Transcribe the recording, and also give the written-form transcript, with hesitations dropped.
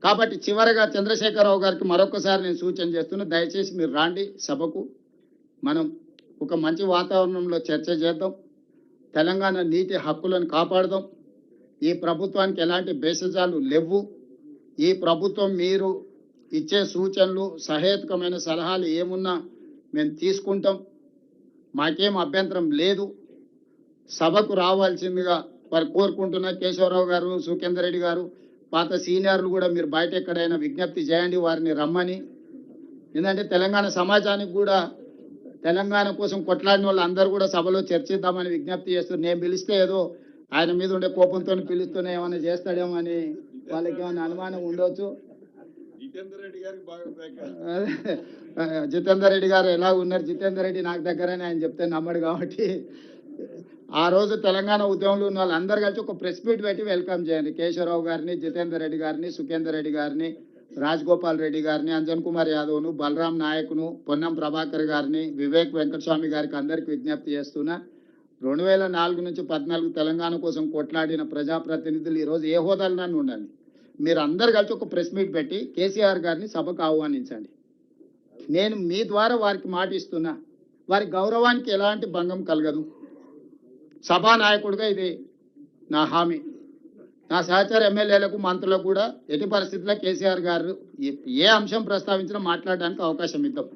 కాబట్టి చివరగా చంద్రశేఖరరావు గారికి మరొకసారి నేను సూచన చేస్తున్నా, దయచేసి మీరు రాండి సభకు, మనం ఒక మంచి వాతావరణంలో చర్చ చేద్దాం, తెలంగాణ నీటి హక్కులను కాపాడదాం. ఈ ప్రభుత్వానికి ఎలాంటి భేషజాలు లేవు. ఈ ప్రభుత్వం మీరు ఇచ్చే సూచనలు, సహేతుకమైన సలహాలు ఏమున్నా మేము తీసుకుంటాం, మాకేం అభ్యంతరం లేదు. సభకు రావాల్సిందిగా వారు కోరుకుంటున్న కేశవరావు గారు, సుఖేందర్ రెడ్డి గారు, పాత సీనియర్లు కూడా మీరు బయట ఎక్కడైనా విజ్ఞప్తి చేయండి వారిని రమ్మని. ఎందుకంటే తెలంగాణ సమాజానికి కూడా, తెలంగాణ కోసం కొట్లాడిన వాళ్ళు అందరూ కూడా సభలో చర్చిద్దామని విజ్ఞప్తి చేస్తారు. నేను పిలిస్తే ఏదో ఆయన మీద ఉండే కోపంతో పిలుస్తూనే ఏమైనా చేస్తాడేమో అని వాళ్ళకి ఏమైనా అనుమానం ఉండవచ్చు. జితేందర్ రెడ్డి గారు ఎలా ఉన్నారు, జితేందర్ రెడ్డి నాకు దగ్గరని ఆయన చెప్తే నమ్మడు. కాబట్టి ఆ రోజు తెలంగాణ ఉద్యమంలో ఉన్న వాళ్ళందరూ కలిసి ఒక ప్రెస్ మీట్ పెట్టి వెల్కమ్ చేయండి. కేశవరావు గారిని, జితేందర్ రెడ్డి గారిని, సుఖేందర్ రెడ్డి గారిని, రాజగోపాల్ రెడ్డి గారిని, అంజన్ కుమార్ యాదవ్ను, బలరాం నాయక్ను, పొన్నం ప్రభాకర్ గారిని, వివేక్ వెంకటస్వామి గారికి అందరికి విజ్ఞప్తి చేస్తున్నా. 2004 నుంచి 14 తెలంగాణ కోసం కొట్లాడిన ప్రజాప్రతినిధులు ఈరోజు ఏ హోదాలో ఉండండి, మీరు అందరు కలిసి ఒక ప్రెస్ మీట్ పెట్టి కేసీఆర్ గారిని సభకు ఆహ్వానించండి. నేను మీ ద్వారా వారికి మాట ఇస్తున్నా, వారి గౌరవానికి ఎలాంటి భంగం కలగదు. సభానాయకుడిగా ఇది నా హామీ. నా సహచార ఎమ్మెల్యేలకు, మంత్రులకు కూడా ఎట్టి పరిస్థితుల్లో కేసీఆర్ గారు ఏ అంశం ప్రస్తావించినా మాట్లాడడానికి అవకాశం ఇద్దాం.